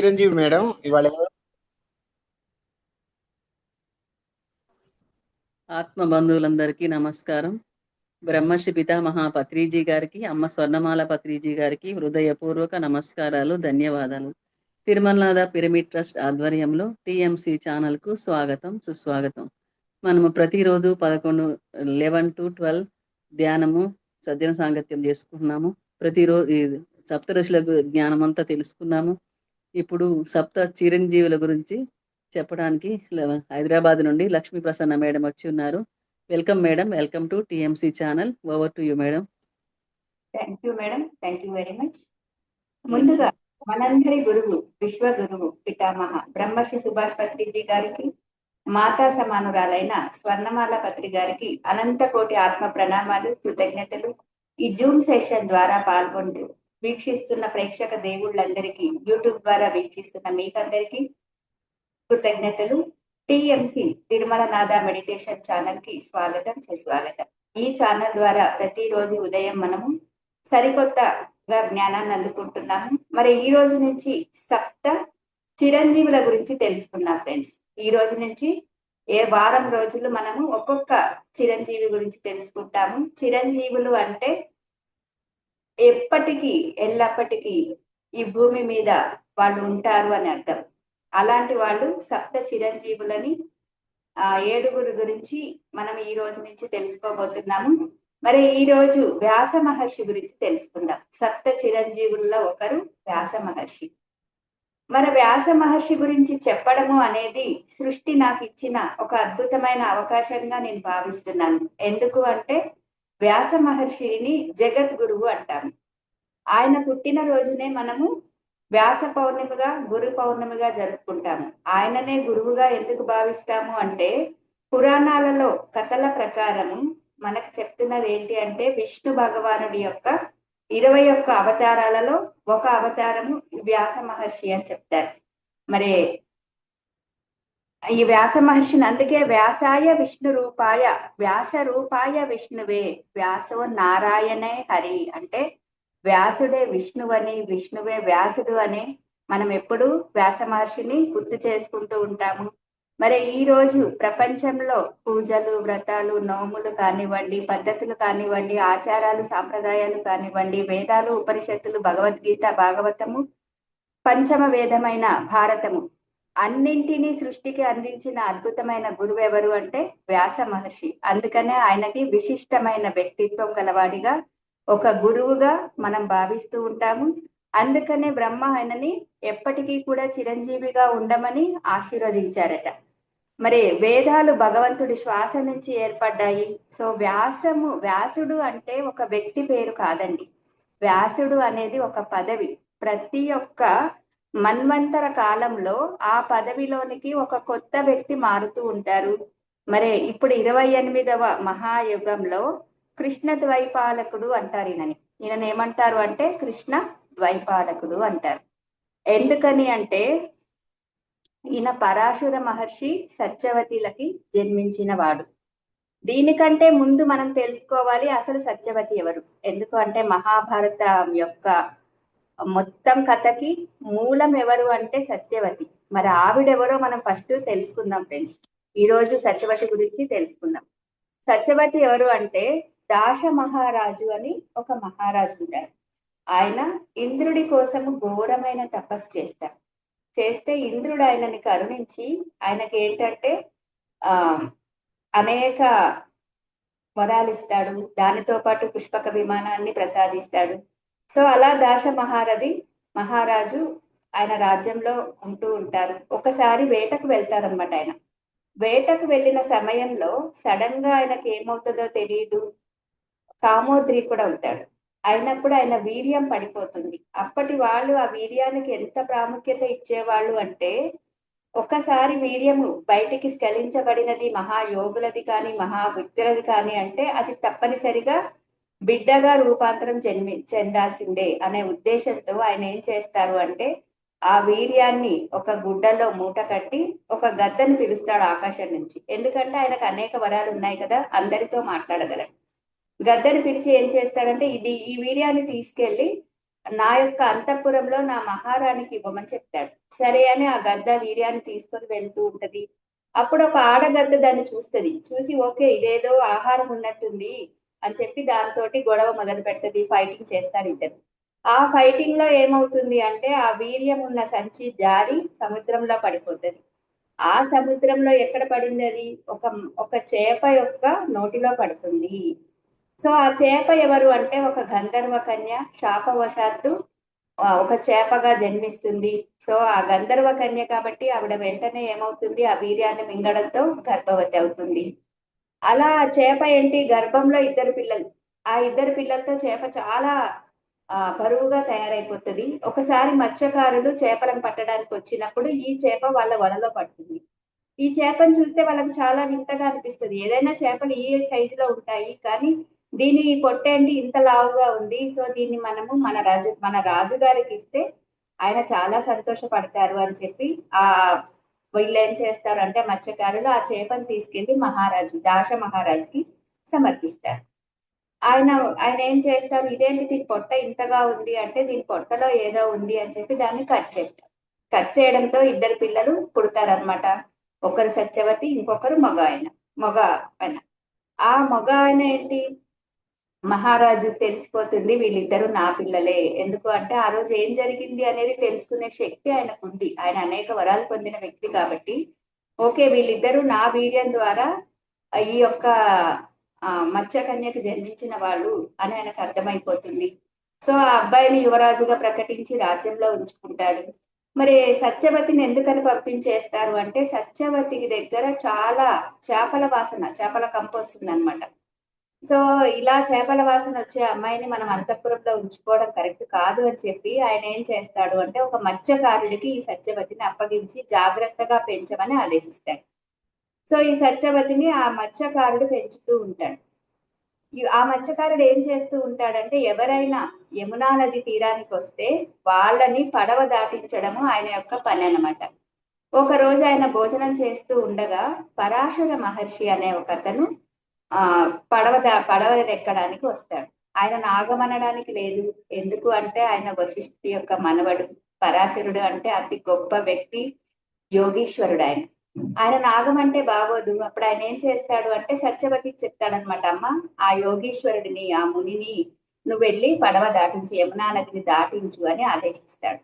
Chiranjeevi madam ఇవాళ ఆత్మ బంధువులందరికీ నమస్కారం. బ్రహ్మర్షి పితామహ పత్రిజీ గారికి, అమ్మ స్వర్ణమాల పత్రిజీ గారికి హృదయపూర్వక నమస్కారాలు, ధన్యవాదాలు. తిరుమలనాథ పిరమిడ్ ట్రస్ట్ ఆధ్వర్యంలో టిఎంసి ఛానల్కు స్వాగతం, సుస్వాగతం. మనము ప్రతిరోజు 11 to 12 ధ్యానము, సజ్జన సాంగత్యం చేసుకున్నాము. ప్రతిరోజు సప్తఋషుల జ్ఞానం అంతా తెలుసుకున్నాము. ఇప్పుడు సప్త చిరంజీవుల గురించి చెప్పడానికి హైదరాబాద్ నుండి లక్ష్మీ ప్రసన్న మేడం వచ్చి ఉన్నారు. Welcome madam, welcome to TMC channel. Over to you madam. Thank you madam, thank you very much. ముందుగా మనందరి గురువు, విశ్వ గురువు పితామహ బ్రహ్మర్షి సుభాష్ పత్రిజీ గారికి, మాతా సమానురాలైన స్వర్ణమాల పత్రి గారికి అనంత కోటి ఆత్మ ప్రణామాలు, కృతజ్ఞతలు. ఈ జూమ్ సెషన్ ద్వారా పాల్గొంటూ వీక్షిస్తున్న ప్రేక్షక దేవుళ్ళందరికీ, యూట్యూబ్ ద్వారా వీక్షిస్తున్న మీకందరికీ కృతజ్ఞతలు. టిఎంసి తిరుమలనాథ మెడిటేషన్ ఛానల్ కి స్వాగతం, సుస్వాగతం. ఈ ఛానల్ ద్వారా ప్రతిరోజు ఉదయం మనము సరికొత్తగా జ్ఞానాన్ని అందుకుంటున్నాము. మరి ఈ రోజు నుంచి సప్త చిరంజీవుల గురించి తెలుసుకున్నాం ఫ్రెండ్స్. ఈ రోజు నుంచి వారం రోజులు మనము ఒక్కొక్క చిరంజీవి గురించి తెలుసుకుంటాము. చిరంజీవులు అంటే ఎప్పటికీ ఎల్లప్పటికీ ఈ భూమి మీద వాళ్ళు ఉంటారు అని అర్థం. అలాంటి వాళ్ళు సప్త చిరంజీవులని 7 గురించి మనం ఈ రోజు నుంచి తెలుసుకోబోతున్నాము. మరి ఈ రోజు వ్యాస మహర్షి గురించి తెలుసుకుందాం. సప్త చిరంజీవుల్లో ఒకరు వ్యాస మహర్షి. మన వ్యాస మహర్షి గురించి చెప్పడము అనేది సృష్టి నాకు ఇచ్చిన ఒక అద్భుతమైన అవకాశంగా నేను భావిస్తున్నాను. ఎందుకు అంటే వ్యాస మహర్షిని జగద్గురువు అంటాము. ఆయన పుట్టిన రోజునే మనము వ్యాస పౌర్ణమిగా, గురు పౌర్ణమిగా జరుపుకుంటాము. ఆయననే గురువుగా ఎందుకు భావిస్తాము అంటే పురాణాలలో కథల ప్రకారము మనకు చెప్తున్నది ఏంటి అంటే విష్ణు భగవానుడి యొక్క 21 అవతారాలలో ఒక అవతారము వ్యాస మహర్షి అని చెప్తారు. మరి ఈ వ్యాస మహర్షిని అందుకే వ్యాసాయ విష్ణు రూపాయ, వ్యాస రూపాయ విష్ణువే, వ్యాసో నారాయణే హరి అంటే వ్యాసుడే విష్ణువని, విష్ణువే వ్యాసుడు అని మనం ఎప్పుడు వ్యాస మహర్షిని గుర్తు చేసుకుంటూ ఉంటాము. మరి ఈ రోజు ప్రపంచంలో పూజలు, వ్రతాలు, నోములు కానివ్వండి, పద్ధతులు కానివ్వండి, ఆచారాలు, సాంప్రదాయాలు కానివ్వండి, వేదాలు, ఉపనిషత్తులు, భగవద్గీత, భాగవతము, పంచమ వేదమైన భారతము అన్నింటినీ సృష్టికి అందించిన అద్భుతమైన గురువు ఎవరు అంటే వ్యాస మహర్షి. అందుకనే ఆయనకి విశిష్టమైన వ్యక్తిత్వం గలవాడిగా, ఒక గురువుగా మనం భావిస్తూ ఉంటాము. అందుకనే బ్రహ్మ ఆయనని ఎప్పటికీ కూడా చిరంజీవిగా ఉండమని ఆశీర్వదించారట. మరి వేదాలు భగవంతుడి శ్వాస నుంచి ఏర్పడ్డాయి. సో వ్యాసుడు అంటే ఒక వ్యక్తి పేరు కాదండి. వ్యాసుడు అనేది ఒక పదవి. ప్రతి ఒక్క మన్వంతర కాలంలో ఆ పదవిలోనికి ఒక కొత్త వ్యక్తి మారుతూ ఉంటారు. మరి ఇప్పుడు 28వ మహాయుగంలో కృష్ణ ద్వైపాలకుడు అంటారు ఈయనని ఏమంటారు అంటే కృష్ణ ద్వైపాలకుడు అంటారు. ఎందుకని అంటే ఈయన పరాశుర మహర్షి సత్యవతిలకి జన్మించిన వాడు. దీనికంటే ముందు మనం తెలుసుకోవాలి అసలు సత్యవతి ఎవరు. ఎందుకు అంటే మహాభారతం యొక్క మొత్తం కథకి మూలం ఎవరు అంటే సత్యవతి. మరి ఆవిడెవరో మనం ఫస్ట్ తెలుసుకుందాం ఫ్రెండ్స్. ఈ రోజు సత్యవతి గురించి తెలుసుకుందాం. సత్యవతి ఎవరు అంటే దాశ మహారాజు అని ఒక మహారాజు ఉంటారు. ఆయన ఇంద్రుడి కోసము ఘోరమైన తపస్సు చేస్తే ఇంద్రుడు ఆయనని కరుణించి ఆయనకి ఏంటంటే అనేక వరాలు ఇస్తాడు. దానితో పాటు పుష్పక విమానాన్ని ప్రసాదిస్తాడు. సో అలా దాశ మహారాజు ఆయన రాజ్యంలో ఉంటూ ఉంటారు. ఒకసారి వేటకు వెళ్తారనమాట. ఆయన వేటకు వెళ్ళిన సమయంలో సడన్ గా ఆయనకి ఏమవుతుందో తెలియదు, కామోద్రీకుడు అవుతాడు. అయినప్పుడు ఆయన వీర్యం పడిపోతుంది. అప్పటి వాళ్ళు ఆ వీర్యానికి ఎంత ప్రాముఖ్యత ఇచ్చేవాళ్ళు అంటే ఒకసారి వీర్యము బయటికి స్ఖలించబడినది మహాయోగులది కానీ మహాభక్తులది కానీ అంటే అది తప్పనిసరిగా బిడ్డగా రూపాంతరం చెందాల్సిందే అనే ఉద్దేశంతో ఆయన ఏం చేస్తారు అంటే ఆ వీర్యాన్ని ఒక గుడ్డలో మూట కట్టి ఒక గద్దను పిలుస్తాడు ఆకాశం నుంచి. ఎందుకంటే ఆయనకు అనేక వరాలు ఉన్నాయి కదా, అందరితో మాట్లాడగలడు. గద్దను పిలిచి ఏం చేస్తాడంటే ఈ వీర్యాన్ని తీసుకెళ్లి నా యొక్క అంతఃపురంలో నా మహారాణికి ఇవ్వమని చెప్తాడు. సరే అని ఆ గద్ద వీర్యాన్ని తీసుకొని వెళ్తూ ఉంటది. అప్పుడు ఒక ఆడగద్ద దాన్ని చూస్తది. చూసి ఓకే ఇదేదో ఆహారం ఉన్నట్టుంది అని చెప్పి దాంతోటి గొడవ మొదలు పెడతది. ఫైటింగ్ చేస్తారు ఇద్దరు. ఆ ఫైటింగ్ లో ఏమవుతుంది అంటే ఆ వీర్యం ఉన్న సంచి జారి సముద్రంలో పడిపోతది. ఆ సముద్రంలో ఎక్కడ పడింది అది? ఒక ఒక చేప యొక్క నోటిలో పడుతుంది. సో ఆ చేప ఎవరు అంటే ఒక గంధర్వ కన్య శాపవశాత్తు ఒక చేపగా జన్మిస్తుంది. సో ఆ గంధర్వ కన్య కాబట్టి ఆవిడ వెంటనే ఏమవుతుంది? ఆ వీర్యాన్ని మింగడంతో గర్భవతి అవుతుంది. అలా చేప ఏంటి గర్భంలో ఇద్దరు పిల్లలు. ఆ ఇద్దరు పిల్లలతో చేప చాలా బరువుగా తయారైపోతది. ఒకసారి మత్స్యకారులు చేపలను పట్టడానికి వచ్చినప్పుడు ఈ చేప వాళ్ళ వలలో పడుతుంది. ఈ చేపను చూస్తే వాళ్ళకి చాలా వింతగా అనిపిస్తది. ఏదైనా చేపలు ఈ సైజులో ఉంటాయి. కానీ దీని పొట్టేంటి ఇంత లావుగా ఉంది. సో దీన్ని మనము మన రాజుగారికి ఇస్తే ఆయన చాలా సంతోషపడతారు అని చెప్పి వీళ్ళేం చేస్తారంటే మత్స్యకారులు ఆ చేపను తీసుకెళ్లి దాశ మహారాజుకి సమర్పిస్తారు. ఆయన ఆయన ఏం చేస్తారు? ఇదేంటి దీని పొట్ట ఇంతగా ఉంది అంటే దీని పొట్టలో ఏదో ఉంది అని చెప్పి దాన్ని కట్ చేస్తారు. కట్ చేయడంతో ఇద్దరు పిల్లలు పుడతారనమాట. ఒకరు సత్యవతి, ఇంకొకరు మగ ఆయన. ఆ మగ ఆయన ఏంటి? మహారాజు తెలిసిపోతుంది వీళ్ళిద్దరూ నా పిల్లలే. ఎందుకు అంటే ఆ రోజు ఏం జరిగింది అనేది తెలుసుకునే శక్తి ఆయనకుంది. ఆయన అనేక వరాలు పొందిన వ్యక్తి కాబట్టి ఓకే వీళ్ళిద్దరూ నా వీర్యం ద్వారా ఈ యొక్క మత్స్యకన్యకు జన్మించిన వాళ్ళు అని ఆయనకు అర్థమైపోతుంది. సో ఆ అబ్బాయిని యువరాజుగా ప్రకటించి రాజ్యంలో ఉంచుకుంటాడు. మరి సత్యవతిని ఎందుకని పంపించేస్తారు అంటే సత్యవతి దగ్గర చాలా చేపల కంపు వస్తుందన్నమాట. సో ఇలా చేపల వాసన వచ్చే అమ్మాయిని మనం అంతఃపురంలో ఉంచుకోవడం కరెక్ట్ కాదు అని చెప్పి ఆయన ఏం చేస్తాడు అంటే ఒక మత్స్యకారుడికి ఈ సత్యవతిని అప్పగించి జాగ్రత్తగా పెంచమని ఆదేశిస్తాడు. సో ఈ సత్యవతిని ఆ మత్స్యకారుడు పెంచుతూ ఉంటాడు. ఆ మత్స్యకారుడు ఏం చేస్తూ ఉంటాడంటే ఎవరైనా యమునా నది తీరానికి వస్తే వాళ్ళని పడవ దాటించడము ఆయన యొక్క పని అన్నమాట. ఒక రోజు ఆయన భోజనం చేస్తూ ఉండగా పరాశర మహర్షి అనే ఒక అతను పడవ ఎక్కడానికి వస్తాడు. ఆయనను ఆగమనడానికి లేదు. ఎందుకు అంటే ఆయన వశిష్ఠి యొక్క మనవడు. పరాశరుడు అంటే అతి గొప్ప వ్యక్తి, యోగీశ్వరుడు ఆయన. ఆయన ఆగమంటే బాగోదు. అప్పుడు ఆయన ఏం చేస్తాడు అంటే సత్యవతి చెప్తాడనమాట. అమ్మ ఆ యోగీశ్వరుడిని ఆ మునిని నువ్వు వెళ్ళి పడవ దాటించు, యమునా నదిని దాటించు అని ఆదేశిస్తాడు.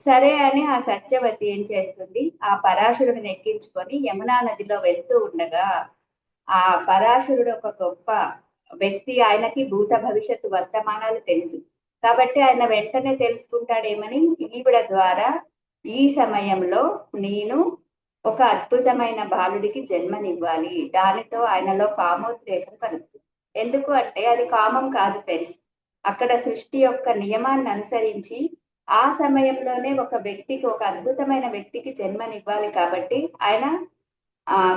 సరే అని ఆ సత్యవతి ఏం చేస్తుంది? ఆ పరాశరుడిని ఎక్కించుకొని యమునా నదిలో వెళ్తూ ఉండగా ఆ పరాశరుడు ఒక గొప్ప వ్యక్తి. ఆయనకి భూత భవిష్యత్తు వర్తమానాలు తెలుసు. కాబట్టి ఆయన వెంటనే తెలుసుకుంటాడేమని ఈవిడ ద్వారా ఈ సమయంలో నేను ఒక అద్భుతమైన బాలుడికి జన్మనివ్వాలి. దానితో ఆయనలో కామోద్రేకం కలుగుతుంది. ఎందుకు అంటే అది కామం కాదు ఫ్రెండ్స్. అక్కడ సృష్టి యొక్క నియమాన్ని అనుసరించి ఆ సమయంలోనే ఒక అద్భుతమైన వ్యక్తికి జన్మనివ్వాలి కాబట్టి ఆయన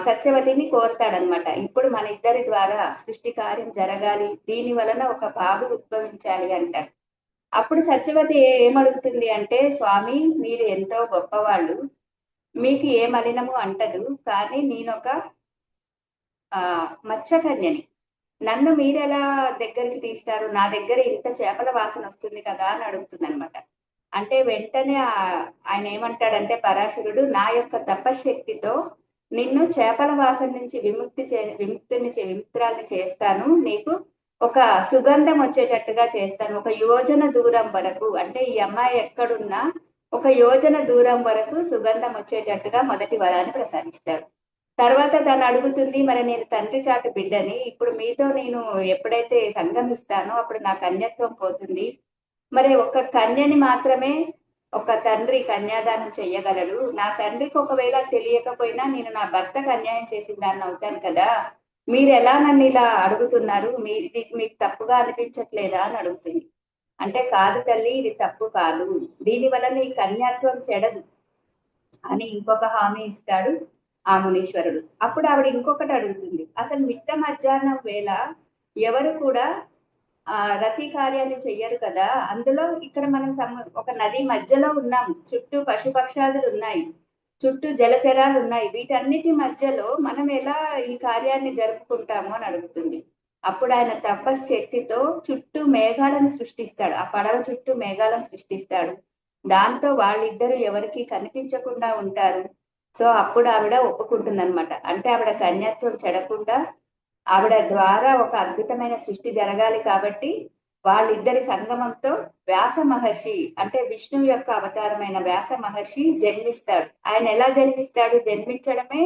సత్యవతిని కోరుతాడనమాట. ఇప్పుడు మన ఇద్దరి ద్వారా సృష్టి కార్యం జరగాలి, దీని వలన ఒక బాబు ఉద్భవించాలి అంటాడు. అప్పుడు సత్యవతి ఏమడుగుతుంది అంటే స్వామి మీరు ఎంతో గొప్పవాళ్ళు, మీకు ఏ మలినము అంటదు. కానీ నేనొక మత్స్యకన్యని, నన్ను మీరెలా దగ్గరికి తీస్తారు? నా దగ్గర ఇంత చేపల వాసన వస్తుంది కదా అని అడుగుతుంది అనమాట. అంటే వెంటనే ఆయన ఏమంటాడంటే పరాశరుడు నా యొక్క తపశ్శక్తితో నిన్ను చేపల వాసన నుంచి విముక్తురాల్ని చేస్తాను. నీకు ఒక సుగంధం వచ్చేటట్టుగా చేస్తాను. ఒక యోజన దూరం వరకు, అంటే ఈ అమ్మాయి ఎక్కడున్నా ఒక యోజన దూరం వరకు సుగంధం వచ్చేటట్టుగా మొదటి వరాన్ని ప్రసాదిస్తాడు. తర్వాత తను అడుగుతుంది, మరి నేను తండ్రి చాటు బిడ్డని, ఇప్పుడు మీతో నేను ఎప్పుడైతే సంగమిస్తానో అప్పుడు నా కన్యత్వం పోతుంది. మరి ఒక కన్యని మాత్రమే ఒక తండ్రి కన్యాదానం చెయ్యగలడు. నా తండ్రికి ఒకవేళ తెలియకపోయినా నేను నా భర్తకు అన్యాయం చేసిన దాన్ని అవుతాను కదా, మీరు ఎలా నన్ను ఇలా అడుగుతున్నారు? ఇది మీకు తప్పుగా అనిపించట్లేదా అని అడుగుతుంది. అంటే కాదు తల్లి, ఇది తప్పు కాదు, దీని వలన ఈ కన్యాత్వం చెడదు అని ఇంకొక హామీ ఇస్తాడు ఆ మునీశ్వరుడు. అప్పుడు ఆవిడ ఇంకొకటి అడుగుతుంది, అసలు మిట్ట మధ్యాహ్నం వేళ ఎవరు కూడా రతి కార్యాన్ని చెయ్యరు కదా, అందులో ఇక్కడ మనం ఒక నది మధ్యలో ఉన్నాము, చుట్టూ పశుపక్షాదులు ఉన్నాయి, చుట్టూ జలచరాలు ఉన్నాయి, వీటన్నిటి మధ్యలో మనం ఎలా ఈ కార్యాన్ని జరుపుకుంటాము అని అడుగుతుంది. అప్పుడు ఆయన తపశ్శక్తితో చుట్టూ మేఘాలను సృష్టిస్తాడు. ఆ పడవ చుట్టూ మేఘాలను సృష్టిస్తాడు. దాంతో వాళ్ళిద్దరూ ఎవరికి కనిపించకుండా ఉంటారు. సో అప్పుడు ఆవిడ ఒప్పుకుంటుందన్నమాట. అంటే ఆవిడ కన్యత్వం చెడకుండా ఆవిడ ద్వారా ఒక అద్భుతమైన సృష్టి జరగాలి కాబట్టి వాళ్ళిద్దరి సంగమంతో వ్యాస మహర్షి అంటే విష్ణువు యొక్క అవతారమైన వ్యాస మహర్షి జన్మిస్తాడు. ఆయన ఎలా జన్మిస్తాడు? జన్మించడమే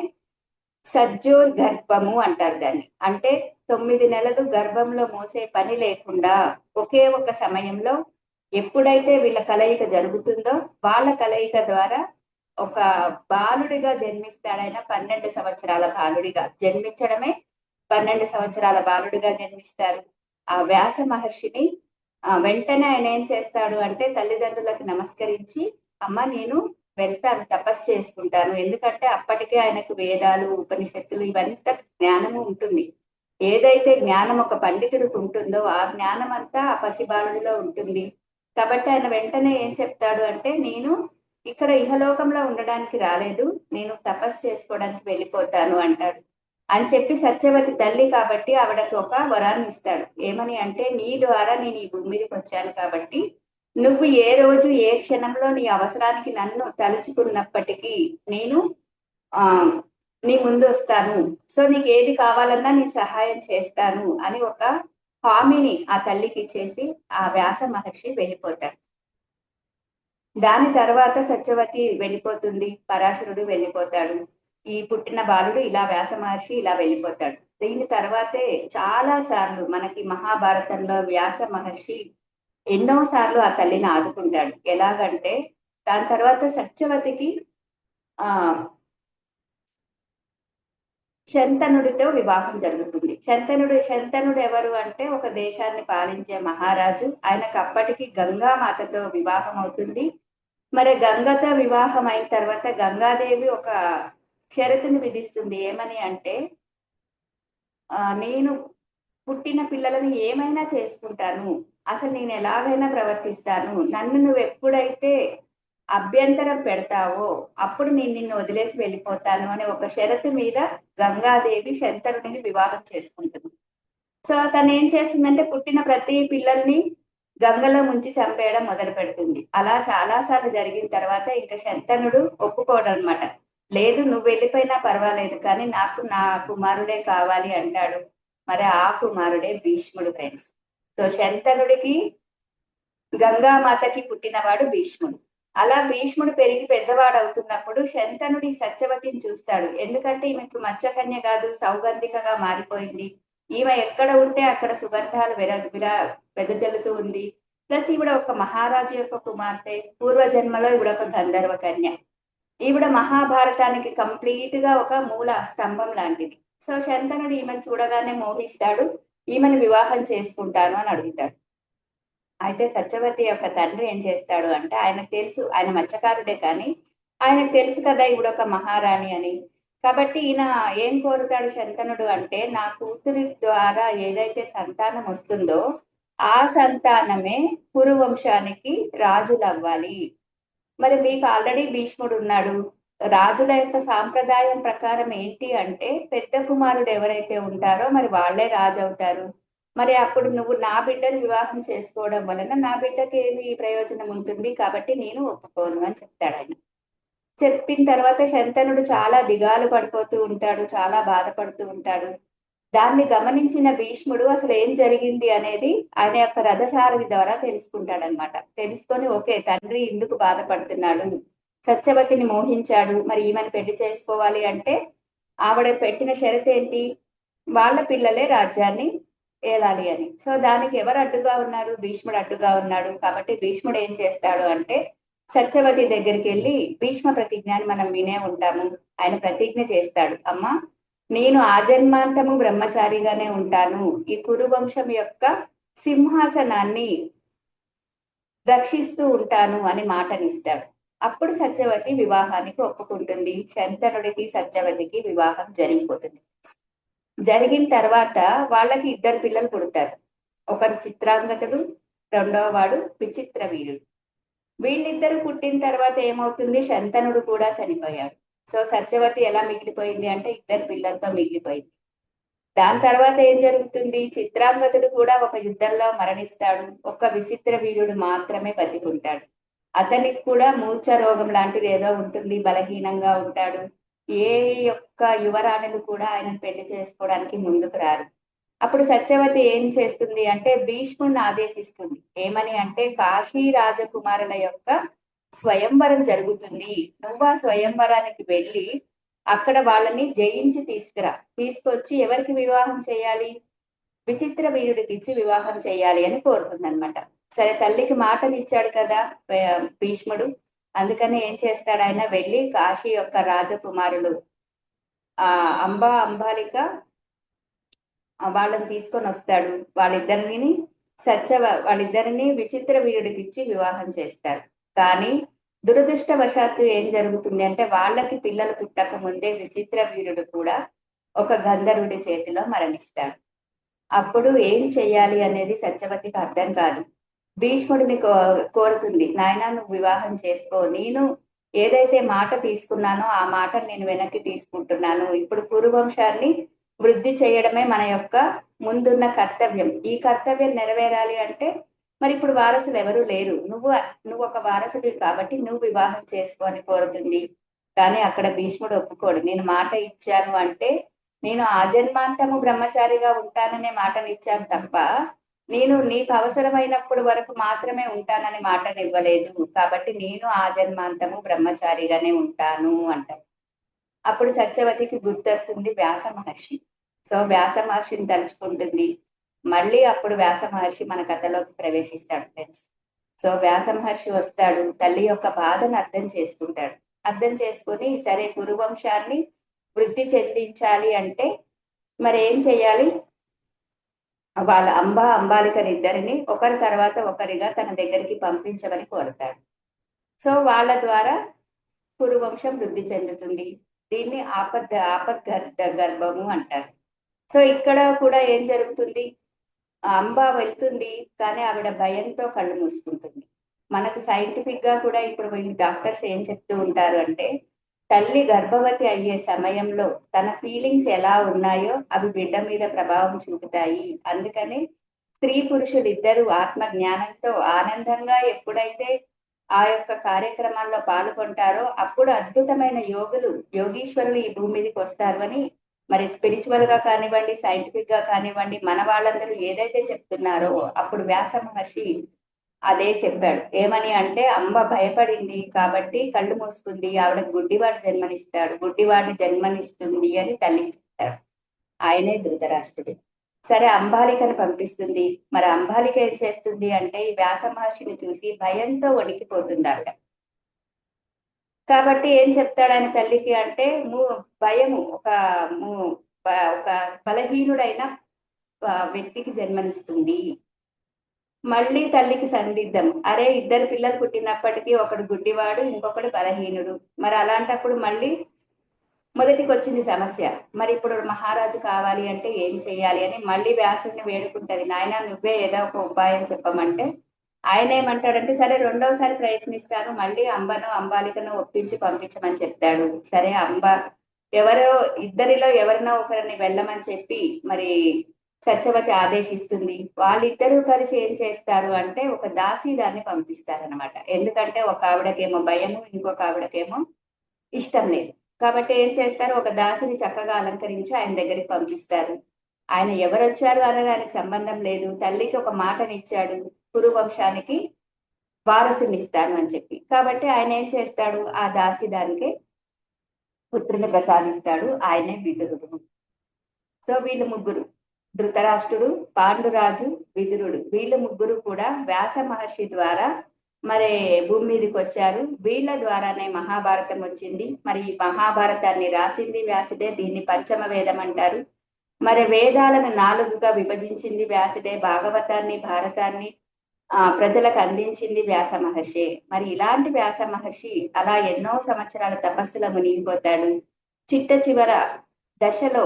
సజ్జోర్ గర్భము అంటారు దాన్ని. అంటే 9 నెలలు గర్భంలో మోసే పని లేకుండా ఒకే ఒక సమయంలో ఎప్పుడైతే వీళ్ళ కలయిక జరుగుతుందో వాళ్ళ కలయిక ద్వారా ఒక బాలుడిగా జన్మిస్తాడు. ఆయన 12 సంవత్సరాల బాలుడిగా జన్మించడమే 12 సంవత్సరాల బాలుడిగా జన్మిస్తారు. ఆ వ్యాస మహర్షిని వెంటనే ఆయన ఏం చేస్తాడు అంటే తల్లిదండ్రులకు నమస్కరించి, అమ్మ నేను వెళ్తాను, తపస్సు చేసుకుంటాను. ఎందుకంటే అప్పటికే ఆయనకు వేదాలు, ఉపనిషత్తులు ఇవంతా జ్ఞానము ఉంటుంది. ఏదైతే జ్ఞానం ఒక పండితుడికి ఉంటుందో ఆ జ్ఞానం అంతా ఆ పసిబాలుడిలో ఉంటుంది. కాబట్టి ఆయన వెంటనే ఏం చెప్తాడు అంటే, నేను ఇక్కడ ఇహలోకంలో ఉండడానికి రాలేదు, నేను తపస్సు చేసుకోవడానికి వెళ్ళిపోతాను అంటాడు. అని చెప్పి సత్యవతి తల్లి కాబట్టి ఆవిడకు ఒక వరాన్ని ఇస్తాడు. ఏమని అంటే, నీ ద్వారా నేను ఈ భూమి మీదకి వచ్చాను కాబట్టి నువ్వు ఏ రోజు ఏ క్షణంలో నీ అవసరానికి నన్ను తలుచుకున్నప్పటికీ నేను ఆ నీ ముందు వస్తాను. సో నీకు ఏది కావాలన్నా నేను సహాయం చేస్తాను అని ఒక హామీని ఆ తల్లికి ఇచ్చేసి ఆ వ్యాస మహర్షి వెళ్ళిపోతాడు. దాని తర్వాత సత్యవతి వెళ్ళిపోతుంది, పరాశరుడు వెళ్ళిపోతాడు. ఈ పుట్టిన బాలుడు ఇలా వ్యాస మహర్షి ఇలా వెళ్ళిపోతాడు. దీని తర్వాతే చాలా సార్లు మనకి మహాభారతంలో వ్యాస మహర్షి ఎన్నో సార్లు ఆ తల్లిని ఆదుకుంటాడు. ఎలాగంటే దాని తర్వాత సత్యవతికి ఆ శంతనుడితో వివాహం జరుగుతుంది. శంతనుడు ఎవరు అంటే ఒక దేశాన్ని పాలించే మహారాజు. ఆయనకు అప్పటికి గంగామాతతో వివాహం అవుతుంది. మరి గంగతో వివాహం అయిన తర్వాత గంగాదేవి ఒక షరతుని విధిస్తుంది. ఏమని అంటే, నేను పుట్టిన పిల్లలను ఏమైనా చేసుకుంటాను, అసలు నేను ఎలాగైనా ప్రవర్తిస్తాను, నన్ను నువ్వు ఎప్పుడైతే అభ్యంతరం పెడతావో అప్పుడు నేను నిన్ను వదిలేసి వెళ్ళిపోతాను అనే ఒక షరతు మీద గంగాదేవి శంతనుడిని వివాహం చేసుకుంటుంది. సో తను ఏం చేస్తుందంటే పుట్టిన ప్రతి పిల్లల్ని గంగలో ముంచి చంపేయడం మొదలు పెడుతుంది. అలా చాలా సార్లు జరిగిన తర్వాత ఇంకా శంతనుడు ఒప్పుకోడు అనమాట. లేదు నువ్వు వెళ్ళిపోయినా పర్వాలేదు కానీ నాకు నా కుమారుడే కావాలి అంటాడు. మరి ఆ కుమారుడే భీష్ముడు ఫ్రెండ్స్. సో శంతనుడికి గంగామాతకి పుట్టినవాడు భీష్ముడు. అలా భీష్ముడు పెరిగి పెద్దవాడు అవుతున్నప్పుడు శంతనుడి సత్యవతిని చూస్తాడు. ఎందుకంటే ఈమెకు మత్స్యకన్య కాదు, సౌగంధికగా మారిపోయింది. ఈమె ఎక్కడ ఉంటే అక్కడ సుగంధాలు వెదజల్లుతూ ఉంది. ప్లస్ ఈవిడ ఒక మహారాజు యొక్క కుమార్తె, పూర్వజన్మలో ఈవిడ ఒక గంధర్వ కన్య. ఈవిడ మహాభారతానికి కంప్లీట్ గా ఒక మూల స్తంభం లాంటిది. సో శంతనుడు ఈమెను చూడగానే మోహిస్తాడు, ఈమెను వివాహం చేసుకుంటాను అని అడుగుతాడు. అయితే సత్యవతి యొక్క తండ్రి ఏం చేస్తాడు అంటే, ఆయనకు తెలుసు ఆయన మత్స్యకారుడే కానీ ఆయనకు తెలుసు కదా ఈవిడ ఒక మహారాణి అని. కాబట్టి ఈయన ఏం కోరుతాడు శంతనుడు అంటే, నా కూతురి ద్వారా ఏదైతే సంతానం వస్తుందో ఆ సంతానమే కురువంశానికి రాజులు అవ్వాలి. మరి మీకు ఆల్రెడీ భీష్ముడు ఉన్నాడు. రాజుల యొక్క సాంప్రదాయం ప్రకారం ఏంటి అంటే పెద్ద కుమారుడు ఎవరైతే ఉంటారో మరి వాళ్ళే రాజు అవుతారు. మరి అప్పుడు నువ్వు నా బిడ్డను వివాహం చేసుకోవడం వలన నా బిడ్డకి ఏమి ప్రయోజనం ఉంటుంది, కాబట్టి నేను ఒప్పుకోను అని చెప్తాడు ఆయన. చెప్పిన తర్వాత శంతనుడు చాలా దిగాలు పడిపోతూ ఉంటాడు, చాలా బాధపడుతూ ఉంటాడు. దాన్ని గమనించిన భీష్ముడు అసలు ఏం జరిగింది అనేది ఆయన యొక్క రథసారథి ద్వారా తెలుసుకుంటాడనమాట. తెలుసుకొని ఓకే తండ్రి ఎందుకు బాధపడుతున్నాడు, సత్యవతిని మోహించాడు, మరి ఈమెను పెళ్లి చేసుకోవాలి అంటే ఆవిడ పెట్టిన షరతు ఏంటి, వాళ్ళ పిల్లలే రాజ్యాన్ని ఏలాలి అని. సో దానికి ఎవరు అడ్డుగా ఉన్నారు, భీష్ముడు అడ్డుగా ఉన్నాడు. కాబట్టి భీష్ముడు ఏం చేస్తాడు అంటే సత్యవతి దగ్గరికి వెళ్ళి, భీష్మ ప్రతిజ్ఞ అని మనం వినే ఉంటాము, ఆయన ప్రతిజ్ఞ చేస్తాడు. అమ్మ నేను ఆజన్మాంతము బ్రహ్మచారిగానే ఉంటాను, ఈ కురువంశం యొక్క సింహాసనాన్ని రక్షిస్తూ ఉంటాను అని మాటనిస్తాడు. అప్పుడు సత్యవతి వివాహానికి ఒప్పుకుంటుంది. శంతనుడికి సత్యవతికి వివాహం జరిగిపోతుంది. జరిగిన తర్వాత వాళ్ళకి 2 పిల్లలు పుడతారు. ఒకరు చిత్రాంగతుడు, రెండవ వాడు విచిత్ర వీరుడు. వీళ్ళిద్దరు పుట్టిన తర్వాత ఏమవుతుంది, శంతనుడు కూడా చనిపోయాడు. సో సత్యవతి ఎలా మిగిలిపోయింది అంటే 2 పిల్లలతో మిగిలిపోయింది. దాని తర్వాత ఏం జరుగుతుంది? చిత్రాంగదుడు కూడా ఒక యుద్ధంలో మరణిస్తాడు. ఒక్క విచిత్ర వీరుడు మాత్రమే బతికుంటాడు. అతనికి కూడా మూర్ఛ రోగం లాంటిది ఏదో ఉంటుంది, బలహీనంగా ఉంటాడు. ఏ యొక్క యువరాణులు కూడా ఆయనను పెళ్లి చేసుకోవడానికి ముందుకు రారు. అప్పుడు సత్యవతి ఏం చేస్తుంది అంటే భీష్ముడిని ఆదేశిస్తుంది. ఏమని అంటే కాశీ రాజకుమారుల యొక్క స్వయంవరం జరుగుతుంది. నువ్వు ఆ స్వయంవరానికి వెళ్ళి అక్కడ వాళ్ళని జయించి తీసుకురా. తీసుకొచ్చి ఎవరికి వివాహం చేయాలి? విచిత్ర వీరుడికి ఇచ్చి వివాహం చేయాలి అని కోరుతుందన్నమాట. సరే, తల్లికి మాటలు ఇచ్చాడు కదా భీష్ముడు. అందుకని ఏం చేస్తాడు? ఆయన వెళ్ళి కాశీ యొక్క రాజకుమారులు ఆ అంబాలిక వాళ్ళని తీసుకొని వస్తాడు. వాళ్ళిద్దరిని విచిత్ర వీరుడికి ఇచ్చి వివాహం చేస్తారు. కానీ దురదృష్టవశాత్తు ఏం జరుగుతుంది అంటే వాళ్ళకి పిల్లలు పుట్టక ముందే విచిత్ర వీరుడు కూడా ఒక గంధర్వుడి చేతిలో మరణిస్తాడు. అప్పుడు ఏం చెయ్యాలి అనేది సత్యవతికి అర్థం కాదు. భీష్ముడిని కోరుతుంది, నాయనా నువ్వు వివాహం చేసుకో, నేను ఏదైతే మాట తీసుకున్నానో ఆ మాట నేను వెనక్కి తీసుకుంటున్నాను. ఇప్పుడు కురువంశాన్ని వృద్ధి చేయడమే మన యొక్క ముందున్న కర్తవ్యం. ఈ కర్తవ్యం నెరవేరాలి అంటే మరి ఇప్పుడు వారసులు ఎవరు లేరు, నువ్వు ఒక వారసుడి కాబట్టి నువ్వు వివాహం చేసుకో అని కోరుతుంది. కానీ అక్కడ భీష్ముడు ఒప్పుకోడు. నేను మాట ఇచ్చాను అంటే నేను ఆజన్మాంతము బ్రహ్మచారిగా ఉంటాననే మాటను ఇచ్చాను తప్ప నేను నీకు అవసరమైనప్పుడు వరకు మాత్రమే ఉంటానని మాటను ఇవ్వలేదు. కాబట్టి నేను ఆజన్మాంతము బ్రహ్మచారిగానే ఉంటాను అంటారు. అప్పుడు సత్యవతికి గుర్తొస్తుంది వ్యాస మహర్షి. సో వ్యాస మహర్షిని తలుచుకుంటుంది. మళ్ళీ అప్పుడు వ్యాస మహర్షి మన కథలోకి ప్రవేశిస్తాడు ఫ్రెండ్స్. సో వ్యాస మహర్షి వస్తాడు, తల్లి యొక్క బాధను అర్థం చేసుకుంటాడు. అర్థం చేసుకుని సరే కురువంశాన్ని వృద్ధి చెందించాలి అంటే మరి ఏం చెయ్యాలి? వాళ్ళ అంబాలికనిద్దరిని ఒకరి తర్వాత ఒకరిగా తన దగ్గరికి పంపించమని కోరుతాడు. సో వాళ్ళ ద్వారా కురువంశం వృద్ధి చెందుతుంది. దీన్ని గర్భము అంటారు. సో ఇక్కడ కూడా ఏం జరుగుతుంది? అంబ వెళ్తుంది, కానీ ఆవిడ భయంతో కళ్ళు మూసుకుంటుంది. మనకు సైంటిఫిక్ గా కూడా ఇప్పుడు వీళ్ళు డాక్టర్స్ ఏం చెప్తూ ఉంటారు అంటే తల్లి గర్భవతి అయ్యే సమయంలో తన ఫీలింగ్స్ ఎలా ఉన్నాయో అవి బిడ్డ మీద ప్రభావం చూపుతాయి. అందుకని స్త్రీ పురుషులు ఇద్దరు ఆత్మ జ్ఞానంతో ఆనందంగా ఎప్పుడైతే ఆ యొక్క కార్యక్రమాల్లో పాల్గొంటారో అప్పుడు అద్భుతమైన యోగీశ్వరులు ఈ భూమి మీదకి వస్తారు అని మరి స్పిరిచువల్ గా కానివ్వండి, సైంటిఫిక్ గా కానివ్వండి, మన వాళ్ళందరూ ఏదైతే చెప్తున్నారో అప్పుడు వ్యాస మహర్షి అదే చెప్పాడు. ఏమని అంటే అంబ భయపడింది కాబట్టి కళ్ళు మూసుకుంది, ఆవిడ గుడ్డివాడిని జన్మనిస్తుంది అని తల్లికి చెప్తాడు. ఆయనే ధృతరాష్ట్రుడు. సరే, అంబాలికను పంపిస్తుంది. మరి అంబాలిక ఏం చేస్తుంది అంటే ఈ వ్యాస మహర్షిని చూసి భయంతో వణికిపోతుంది ఆవిడ. కాబట్టి ఏం చెప్తాడు ఆయన తల్లికి అంటే భయము ఒక బలహీనుడైన వ్యక్తికి జన్మనిస్తుంది. మళ్ళీ తల్లికి సందిగ్ధం, అరే ఇద్దరు పిల్లలు పుట్టినప్పటికీ ఒకడు గుడ్డివాడు, ఇంకొకడు బలహీనుడు. మరి అలాంటప్పుడు మళ్ళీ మొదటికి వచ్చింది సమస్య. మరి ఇప్పుడు మహారాజు కావాలి అంటే ఏం చెయ్యాలి అని మళ్ళీ వ్యాసుడిని వేడుకుంటది. నాయన నువ్వే ఏదో ఒక ఉపాయం చెప్పమంటే ఆయన ఏమంటాడంటే సరే రెండవసారి ప్రయత్నిస్తాను, మళ్ళీ అంబాలికను ఒప్పించి పంపించమని చెప్తాడు. సరే ఇద్దరిలో ఎవరినో ఒకరిని వెళ్ళమని చెప్పి మరి సత్యవతి ఆదేశిస్తుంది. వాళ్ళిద్దరూ కలిసి ఏం చేస్తారు అంటే ఒక దాసీదాన్ని పంపిస్తారనమాట. ఎందుకంటే ఒక ఆవిడకేమో భయము, ఇంకొక ఆవిడకేమో ఇష్టం లేదు. కాబట్టి ఏం చేస్తారు, ఒక దాసిని చక్కగా అలంకరించి ఆయన దగ్గరికి పంపిస్తారు. ఆయన ఎవరు వచ్చారు అనడానికి సంబంధం లేదు. తల్లికి ఒక మాటనిచ్చాడు, కురువంశానికి వారసుని ఇస్తాను అని చెప్పి. కాబట్టి ఆయన ఏం చేస్తాడు, ఆ దాసి దానికి పుత్రుని ప్రసాదిస్తాడు. ఆయనే విదురుడు. సో వీళ్ళు ముగ్గురు, ధృతరాష్ట్రుడు, పాండురాజు, విదురుడు, వీళ్ళు ముగ్గురు కూడా వ్యాస మహర్షి ద్వారా మరి భూమి మీదకి వచ్చారు. వీళ్ళ ద్వారానే మహాభారతం వచ్చింది. మరి ఈ మహాభారతాన్ని రాసింది వ్యాసుడే. దీన్ని పంచమ వేదం అంటారు. మరి వేదాలను 4గా విభజించింది వ్యాసుడే. భాగవతాన్ని, భారతాన్ని ప్రజలకు అందించింది వ్యాస మహర్షి. మరి ఇలాంటి వ్యాస మహర్షి అలా ఎన్నో సంవత్సరాల తపస్సులో మునిగిపోతాడు. చిట్ట దశలో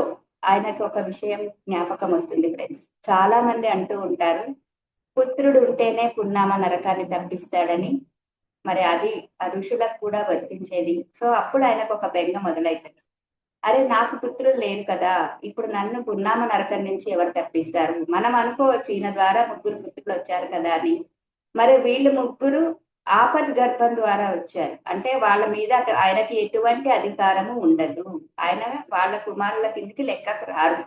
ఆయనకు ఒక విషయం జ్ఞాపకం వస్తుంది ఫ్రెండ్స్. చాలా మంది అంటూ ఉంటారు పుత్రుడు ఉంటేనే పున్నామ నరకాన్ని తప్పిస్తాడని. మరి అది ఆ ఋషులకు కూడా వర్తించేది. సో అప్పుడు ఆయనకు ఒక బెంగ మొదలైతుంది. అరే నాకు పుత్రులు లేరు కదా, ఇప్పుడు నన్ను పున్నామ నరకం నుంచి ఎవరు తప్పిస్తారు? మనం అనుకోవచ్చు ఈయన ద్వారా ముగ్గురు పుత్రులు వచ్చారు కదా అని. మరి వీళ్ళు ముగ్గురు ఆపద్ గర్భం ద్వారా వచ్చారు, అంటే వాళ్ళ మీద ఆయనకి ఎటువంటి అధికారము ఉండదు, ఆయన వాళ్ళ కుమారుల కిందికి లెక్కకు రారు.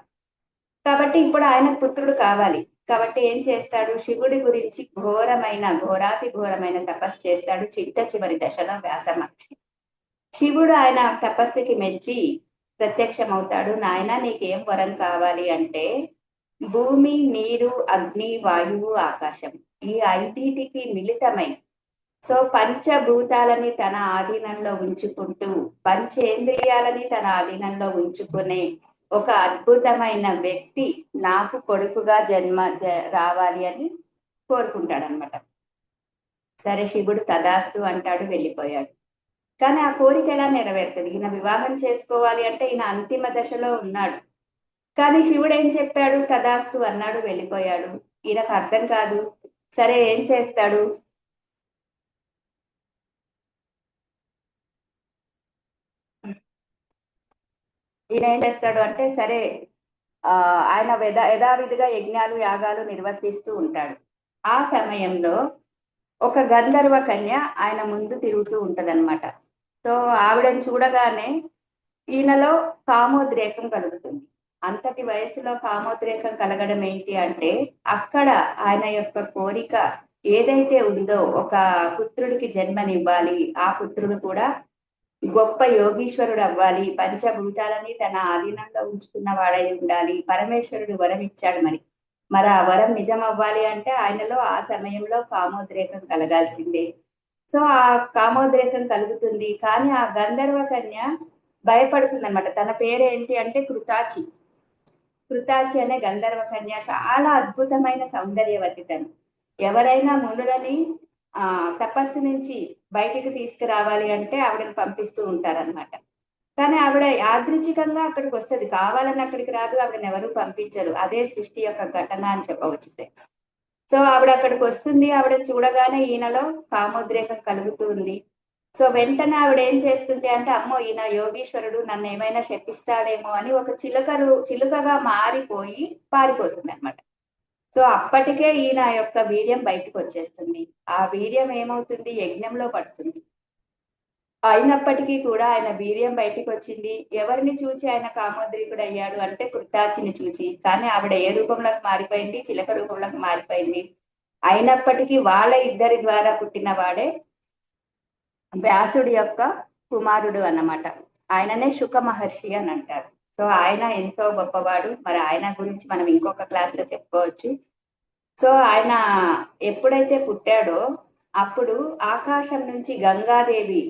కాబట్టి ఇప్పుడు ఆయన పుత్రుడు కావాలి. కాబట్టి ఏం చేస్తాడు? శివుడి గురించి ఘోరాతి ఘోరమైన తపస్సు చేస్తాడు చిట్ట చివరి దశలో వ్యాస మహర్షి. శివుడు ఆయన తపస్సుకి మెచ్చి ప్రత్యక్షమవుతాడు. నాయన నీకేం వరం కావాలి అంటే, భూమి, నీరు, అగ్ని, వాయువు, ఆకాశం ఈ ఐదిటికి మిళితమై, సో పంచభూతాలని తన ఆధీనంలో ఉంచుకుంటూ, పంచేంద్రియాలని తన ఆధీనంలో ఉంచుకునే ఒక అద్భుతమైన వ్యక్తి నాకు కొడుకుగా రావాలి అని కోరుకుంటాడనమాట. సరే శివుడు తదాస్తు అంటాడు, వెళ్ళిపోయాడు. కానీ ఆ కోరిక ఎలా నెరవేరుతుంది? ఈయన వివాహం చేసుకోవాలి అంటే ఈయన అంతిమ దశలో ఉన్నాడు. కానీ శివుడు ఏం చెప్పాడు? తదాస్తు అన్నాడు, వెళ్ళిపోయాడు. ఈయనకు అర్థం కాదు. సరే ఏం చేస్తాడు? ఈయన ఏం చేస్తాడు అంటే, సరే ఆయన యథావిధిగా యజ్ఞాలు యాగాలు నిర్వర్తిస్తూ ఉంటాడు. ఆ సమయంలో ఒక గంధర్వ కన్య ఆయన ముందు తిరుగుతూ ఉంటదన్నమాట. సో ఆవిడని చూడగానే ఈయనలో కామోద్రేకం కలుగుతుంది. అంతటి వయసులో కామోద్రేకం కలగడం ఏంటి అంటే, అక్కడ ఆయన యొక్క కోరిక ఏదైతే ఉందో, ఒక పుత్రుడికి జన్మనివ్వాలి, ఆ పుత్రుడు కూడా గొప్ప యోగీశ్వరుడు అవ్వాలి, పంచభూతాలని తన ఆధీనంలో ఉంచుకున్న వాడై ఉండాలి, పరమేశ్వరుడు వరం ఇచ్చాడు. మరి ఆ వరం నిజం అవ్వాలి అంటే ఆయనలో ఆ సమయంలో కామోద్రేకం కలగాల్సిందే. సో ఆ కామోద్రేకం కలుగుతుంది. కానీ ఆ గంధర్వ కన్య భయపడుతుంది అనమాట. తన పేరేంటి అంటే కృతాచి. కృతాచి అనే గంధర్వ కన్య చాలా అద్భుతమైన సౌందర్యవతి. తను ఎవరైనా మునులని తపస్సు నుంచి బయటికి తీసుకురావాలి అంటే ఆవిడని పంపిస్తూ ఉంటారనమాట. కానీ ఆవిడ యాదృచ్ఛికంగా అక్కడికి వస్తుంది, కావాలని అక్కడికి రాదు, ఆవిడని ఎవరు పంపించరు. అదే సృష్టి యొక్క ఘటన అని చెప్పవచ్చు ఫ్రెండ్స్. సో ఆవిడ అక్కడికి వస్తుంది. ఆవిడ చూడగానే ఈయనలో కామోద్రేకం కలుగుతుంది. సో వెంటనే ఆవిడ ఏం చేస్తుంది అంటే, అమ్మో ఈయన యోగీశ్వరుడు నన్ను ఏమైనా శపిస్తాడేమో అని ఒక చిలుకగా మారిపోయి పారిపోతుంది అనమాట. సో అప్పటికే ఈయన యొక్క వీర్యం బయటకు వచ్చేస్తుంది. ఆ వీర్యం ఏమవుతుంది? యజ్ఞంలో పడుతుంది. అయినప్పటికీ కూడా ఆయన వీర్యం బయటికి వచ్చింది. ఎవరిని చూచి ఆయన కామోద్రేకుడు అయ్యాడు అంటే కృతాచిని చూచి. కానీ ఆవిడ ఏ రూపంలోకి మారిపోయింది? చిలక రూపంలోకి మారిపోయింది. అయినప్పటికీ వాళ్ళ ఇద్దరి ద్వారా పుట్టిన వాడే వ్యాసుడి యొక్క కుమారుడు అన్నమాట. ఆయననే శుక మహర్షి అని అంటారు. సో ఆయన ఎంతో గొప్పవాడు. మరి ఆయన గురించి మనం ఇంకొక క్లాస్ లో చెప్పుకోవచ్చు. సో ఆయన ఎప్పుడైతే పుట్టాడో అప్పుడు ఆకాశం నుంచి గంగాదేవి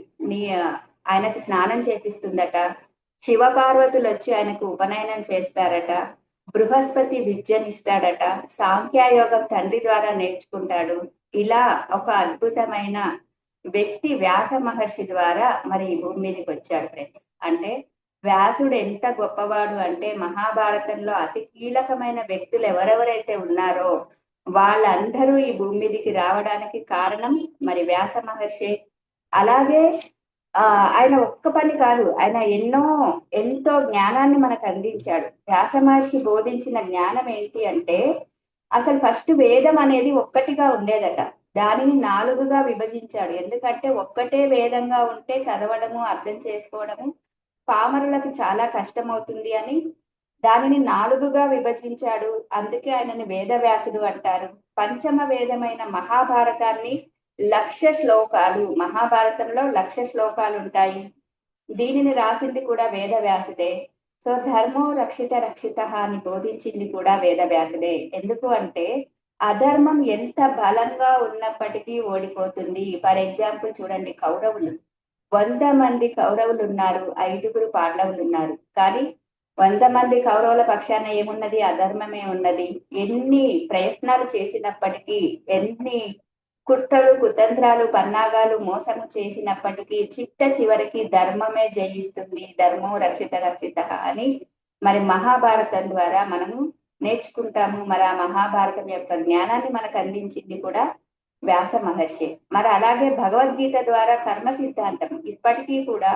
ఆయనకు స్నానం చేపిస్తుందట. శివపార్వతులు వచ్చి ఆయనకు ఉపనయనం చేస్తారట. బృహస్పతి విద్యనిస్తాడట. సాంఖ్యాయోగం తండ్రి ద్వారా నేర్చుకుంటాడు. ఇలా ఒక అద్భుతమైన వ్యక్తి వ్యాస మహర్షి ద్వారా మరి ఈ భూమి మీదకి వచ్చాడు ఫ్రెండ్స్. అంటే వ్యాసుడు ఎంత గొప్పవాడు అంటే, మహాభారతంలో అతి కీలకమైన వ్యక్తులు ఎవరెవరైతే ఉన్నారో వాళ్ళందరూ ఈ భూమి మీదకి రావడానికి కారణం మరి వ్యాస మహర్షి. అలాగే ఆయన ఒక్క పని కాదు, ఆయన ఎంతో జ్ఞానాన్ని మనకు అందించాడు. వ్యాస మహర్షి బోధించిన జ్ఞానం ఏంటి అంటే, అసలు ఫస్ట్ వేదం అనేది ఒక్కటిగా ఉండేదట, దానిని 4గా విభజించాడు. ఎందుకంటే ఒక్కటే వేదంగా ఉంటే చదవడము అర్థం చేసుకోవడము పామరులకు చాలా కష్టమవుతుంది అని దానిని 4గా విభజించాడు. అందుకే ఆయనని వేదవ్యాసుడు అంటారు. పంచమ వేదమైన మహాభారతాన్ని 1,00,000 శ్లోకాలు, మహాభారతంలో 1,00,000 శ్లోకాలు ఉంటాయి. దీనిని రాసింది కూడా వేదవ్యాసుడే. సో ధర్మో రక్షిత రక్షిత అని బోధించింది కూడా వేదవ్యాసుడే. ఎందుకు అంటే అధర్మం ఎంత బలంగా ఉన్నప్పటికీ ఓడిపోతుంది. ఫర్ ఎగ్జాంపుల్ చూడండి, కౌరవులు 100 మంది కౌరవులు ఉన్నారు, 5గురు పాండవులు ఉన్నారు. కానీ 100 మంది కౌరవుల పక్షాన ఏమున్నది? అధర్మమే ఉన్నది. ఎన్ని ప్రయత్నాలు చేసినప్పటికీ, ఎన్ని కుట్రలు కుతంత్రాలు పన్నాగాలు మోసము చేసినప్పటికీ చిట్ట చివరికి ధర్మమే జయిస్తుంది. ధర్మో రక్షిత రక్షిత అని మరి మహాభారతం ద్వారా మనము నేర్చుకుంటాము. మరి ఆ మహాభారతం యొక్క జ్ఞానాన్ని మనకు అందించింది కూడా వ్యాస మహర్షి. మరి అలాగే భగవద్గీత ద్వారా కర్మ సిద్ధాంతం ఇప్పటికీ కూడా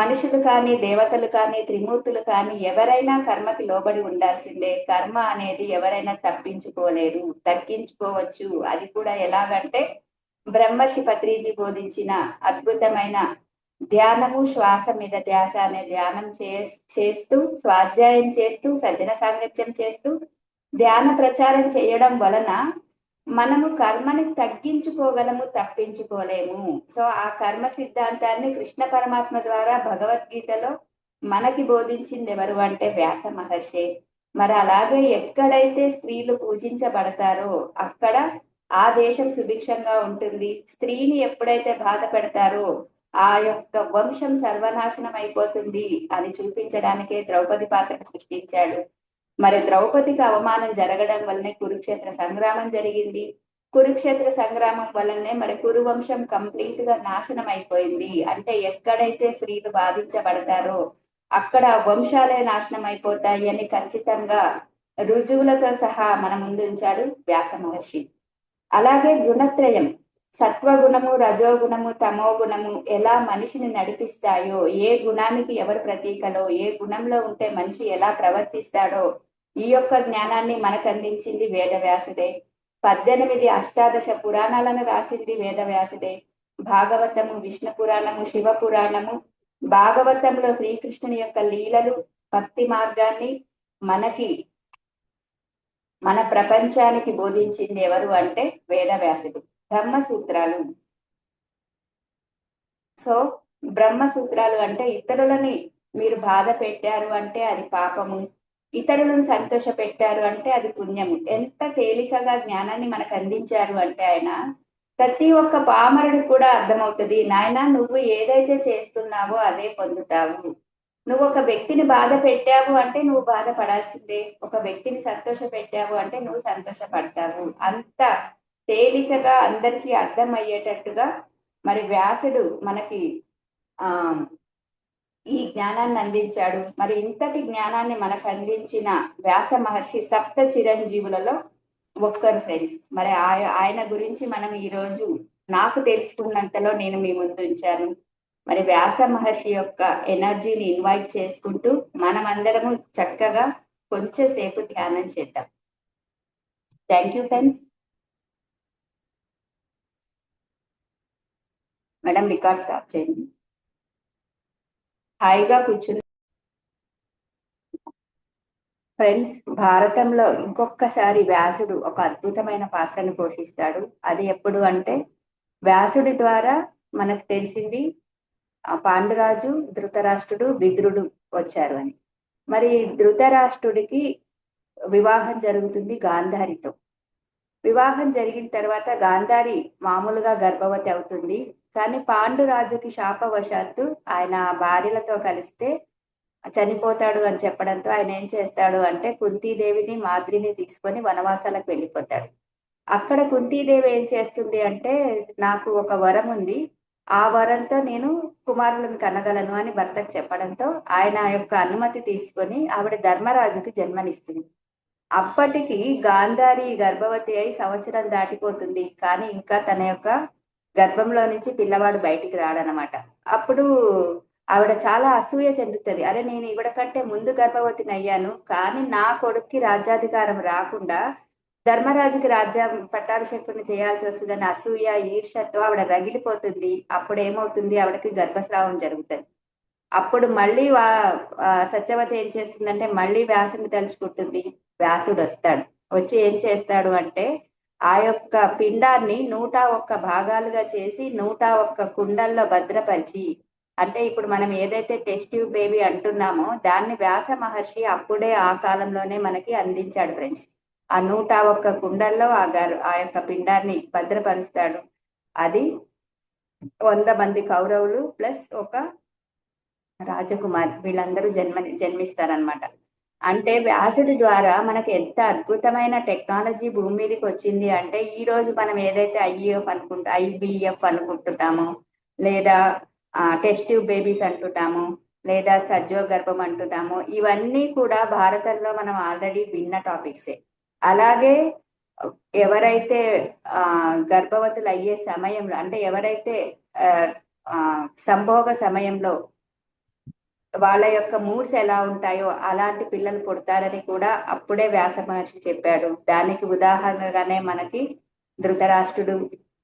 మనుషులు కానీ, దేవతలు కానీ, త్రిమూర్తులు కానీ ఎవరైనా కర్మకి లోబడి ఉండాల్సిందే. కర్మ అనేది ఎవరైనా తప్పించుకోలేరు, తగ్గించుకోవచ్చు. అది కూడా ఎలాగంటే బ్రహ్మర్షి పత్రిజీ బోధించిన అద్భుతమైన ధ్యానము, శ్వాస మీద ధ్యాస అనే ధ్యానం చేస్తూ, స్వాధ్యాయం చేస్తూ, సజ్జన సాంగత్యం చేస్తూ, ధ్యాన ప్రచారం చేయడం వలన మనము కర్మని తగ్గించుకోగలము, తప్పించుకోలేము. సో ఆ కర్మ సిద్ధాంతాన్ని కృష్ణ పరమాత్మ ద్వారా భగవద్గీతలో మనకి బోధించింది ఎవరు అంటే వ్యాస మహర్షి. మరి అలాగే ఎక్కడైతే స్త్రీలు పూజించబడతారో అక్కడ ఆ దేశం సుభిక్షంగా ఉంటుంది. స్త్రీని ఎప్పుడైతే బాధ పెడతారో ఆ యొక్క వంశం సర్వనాశనం అయిపోతుంది అని చూపించడానికే ద్రౌపది పాత్ర సృష్టించాడు. మరి ద్రౌపదికి అవమానం జరగడం వల్లనే కురుక్షేత్ర సంగ్రామం జరిగింది. కురుక్షేత్ర సంగ్రామం వల్లనే మరి కురువంశం కంప్లీట్ గా నాశనం అయిపోయింది. అంటే ఎక్కడైతే స్త్రీలు బాధించబడతారో అక్కడ వంశాలే నాశనం అయిపోతాయి అని ఖచ్చితంగా రుజువులతో సహా మన ముందు ఉంచాడు వ్యాస మహర్షి. అలాగే గుణత్రయం, సత్వగుణము, రజోగుణము, తమో గుణము ఎలా మనిషిని నడిపిస్తాయో, ఏ గుణానికి ఎవరు ప్రతీకలో, ఏ గుణంలో ఉంటే మనిషి ఎలా ప్రవర్తిస్తాడో ఈ యొక్క జ్ఞానాన్ని మనకు అందించింది వేదవ్యాసుడే. 18 అష్టాదశ పురాణాలను రాసింది వేదవ్యాసుడే. భాగవతము, విష్ణు పురాణము, శివ పురాణము, భాగవతంలో శ్రీకృష్ణుని యొక్క లీలలు, భక్తి మార్గాన్ని మనకి మన ప్రపంచానికి బోధించింది ఎవరు అంటే వేదవ్యాసుడు. బ్రహ్మసూత్రాలు. సో బ్రహ్మసూత్రాలు అంటే ఇతరులని మీరు బాధ పెట్టారు అంటే అది పాపము, ఇతరులను సంతోష పెట్టారు అంటే అది పుణ్యము. ఎంత తేలికగా జ్ఞానాన్ని మనకు అందించారు అంటే ఆయన ప్రతి ఒక్క పామరుడు కూడా అర్థమవుతుంది. నాయన నువ్వు ఏదైతే చేస్తున్నావో అదే పొందుతావు. నువ్వు ఒక వ్యక్తిని బాధ పెట్టావు అంటే నువ్వు బాధపడాల్సిందే, ఒక వ్యక్తిని సంతోష పెట్టావు అంటే నువ్వు సంతోషపడతావు. అంత తేలికగా అందరికీ అర్థమయ్యేటట్టుగా మరి వ్యాసుడు మనకి ఆ ఈ జ్ఞానాన్ని అందించాడు. మరి ఇంతటి జ్ఞానాన్ని మనకు అందించిన వ్యాస మహర్షి సప్త చిరంజీవులలో ఒక్కరు ఫ్రెండ్స్. మరి ఆయన గురించి మనం ఈరోజు నాకు తెలుసుకున్నంతలో నేను మీ ముందు ఉంచాను. మరి వ్యాస మహర్షి యొక్క ఎనర్జీని ఇన్వైట్ చేసుకుంటూ మనమందరము చక్కగా కొంచెం సేపు ధ్యానం చేద్దాం. Thank you friends. Madam record stop చేయండి. హాయిగా కూర్చుని ఫ్రెండ్స్, భారతంలో ఇంకొకసారి వ్యాసుడు ఒక అద్భుతమైన పాత్రను పోషిస్తాడు. అది ఎప్పుడు అంటే వ్యాసుడి ద్వారా మనకు తెలిసింది పాండురాజు, ధృతరాష్ట్రుడు, విదురుడు వచ్చారు అని. మరి ధృతరాష్ట్రుడికి వివాహం జరుగుతుంది గాంధారితో. వివాహం జరిగిన తర్వాత గాంధారి మామూలుగా గర్భవతి అవుతుంది. కానీ పాండురాజుకి శాపవశాత్తు ఆయన భార్యలతో కలిస్తే చనిపోతాడు అని చెప్పడంతో ఆయన ఏం చేస్తాడు అంటే కుంతీదేవిని, మాద్రిని తీసుకొని వనవాసాలకు వెళ్ళిపోతాడు. అక్కడ కుంతీదేవి ఏం చేస్తుంది అంటే నాకు ఒక వరం ఉంది, ఆ వరంతో నేను కుమారులను కనగలను అని భర్తకు చెప్పడంతో ఆయన యొక్క అనుమతి తీసుకొని ఆవిడ ధర్మరాజుకి జన్మనిస్తుంది. అప్పటికి గాంధారి గర్భవతి అయి సంవత్సరం దాటిపోతుంది. కానీ ఇంకా తన యొక్క గర్భంలో నుంచి పిల్లవాడు బయటికి రాడనమాట. అప్పుడు ఆవిడ చాలా అసూయ చెందుతుంది. అరే నేను ఈవిడ కంటే ముందు గర్భవతిని అయ్యాను, కానీ నా కొడుక్కి రాజ్యాధికారం రాకుండా ధర్మరాజుకి రాజ్యం పట్టాభిషేకుని చేయాల్సి వస్తుందని అసూయ, ఈర్ష్యతో ఆవిడ రగిలిపోతుంది. అప్పుడు ఏమవుతుంది, ఆవిడకి గర్భస్రావం జరుగుతుంది. అప్పుడు మళ్ళీ సత్యవతి ఏం చేస్తుందంటే మళ్ళీ వ్యాసుని తలుచుకుంటుంది. వ్యాసుడు వస్తాడు. వచ్చి ఏం చేస్తాడు అంటే ఆ యొక్క పిండాన్ని 101 భాగాలుగా చేసి 101 కుండల్లో భద్రపరిచి, అంటే ఇప్పుడు మనం ఏదైతే టెస్ట్ ట్యూబ్ బేబీ అంటున్నామో దాన్ని వ్యాస మహర్షి అప్పుడే ఆ కాలంలోనే మనకి అందించాడు ఫ్రెండ్స్. ఆ 101 కుండల్లో ఆ యొక్క పిండాన్ని భద్రపరుస్తాడు. అది 100 మంది కౌరవులు ప్లస్ ఒక రాజకుమారి, వీళ్ళందరూ జన్మిస్తారనమాట. అంటే వ్యాసుడి ద్వారా మనకి ఎంత అద్భుతమైన టెక్నాలజీ భూమి మీదకి వచ్చింది అంటే ఈ రోజు మనం ఏదైతే ఐబిఎఫ్ అనుకుంటున్నామో, లేదా టెస్ట్ ట్యూబ్ బేబీస్ అంటున్నాము, లేదా సజ్జో గర్భం అంటున్నాము, ఇవన్నీ కూడా భారతంలో మనం ఆల్రెడీ విన్న టాపిక్సే. అలాగే ఎవరైతే గర్భవతులు అయ్యే సమయంలో, అంటే ఎవరైతే సంభోగ సమయంలో వాళ్ళ యొక్క మూడ్స్ ఎలా ఉంటాయో అలాంటి పిల్లలు పుడతారని కూడా అప్పుడే వ్యాస మహర్షి చెప్పాడు. దానికి ఉదాహరణగానే మనకి ధృతరాష్ట్రుడు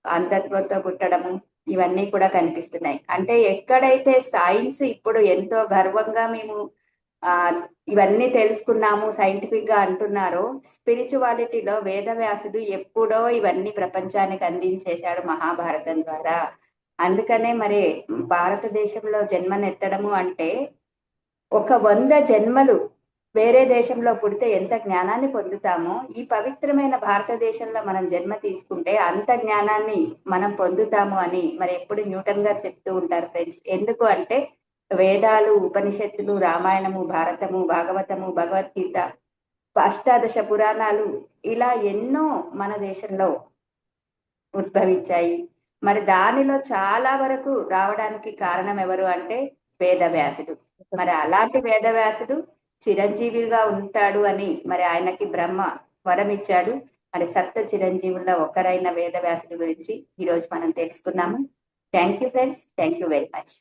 అంధత్వంతో పుట్టడము ఇవన్నీ కూడా కనిపిస్తున్నాయి. అంటే ఎక్కడైతే సైన్స్ ఇప్పుడు ఎంతో గర్వంగా మేము ఆ ఇవన్నీ తెలుసుకున్నాము సైంటిఫిక్ గా అంటున్నారో, స్పిరిచువాలిటీలో వేదవ్యాసుడు ఎప్పుడో ఇవన్నీ ప్రపంచానికి అందించేశాడు మహాభారతం ద్వారా. అందుకనే మరి భారతదేశంలో జన్మనెత్తడము అంటే ఒక 100 జన్మలు వేరే దేశంలో పుడితే ఎంత జ్ఞానాన్ని పొందుతామో, ఈ పవిత్రమైన భారతదేశంలో మనం జన్మ తీసుకుంటే అంత జ్ఞానాన్ని మనం పొందుతాము అని మరి ఎప్పుడు న్యూటన్ గారు చెప్తూ ఉంటారు ఫ్రెండ్స్. ఎందుకు అంటే వేదాలు, ఉపనిషత్తులు, రామాయణము, భారతము, భాగవతము, భగవద్గీత, అష్టాదశ పురాణాలు ఇలా ఎన్నో మన దేశంలో ఉద్భవించాయి. మరి దానిలో చాలా వరకు రావడానికి కారణం ఎవరు అంటే వేదవ్యాసుడు. మరి అలాంటి వేదవ్యాసుడు చిరంజీవిగా ఉంటాడు అని మరి ఆయనకి బ్రహ్మ వరం ఇచ్చాడు. మరి సప్త చిరంజీవుల్లో ఒకరైన వేదవ్యాసుడి గురించి ఈరోజు మనం తెలుసుకున్నాము. Thank you friends, thank you very much.